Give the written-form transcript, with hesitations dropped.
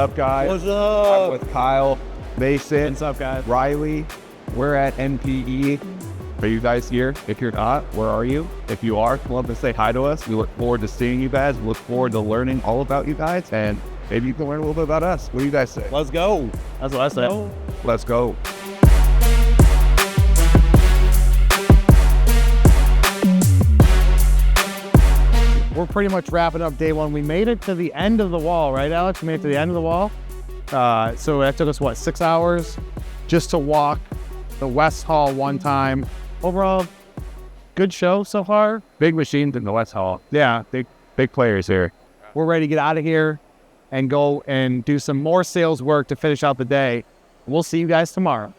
up, guys? What's up? I'm with Kyle, Mason, What's up, guys? Riley. We're at NPE. Are you guys here? If you're not, where are you? If you are, come up and say hi to us. We look forward to seeing you guys. We look forward to learning all about you guys, and maybe you can learn a little bit about us. What do you guys say? Let's go. That's what I said. Let's go. We're pretty much wrapping up day one. We made it to the end of the wall, right, Alex? We made it to the end of the wall. So that took us, what, 6 hours just to walk the West Hall one time. Overall, good show so far. Big machines in the West Hall. Yeah, Big players here. we're ready to get out of here and go and do some more sales work to finish out the day. We'll see you guys tomorrow.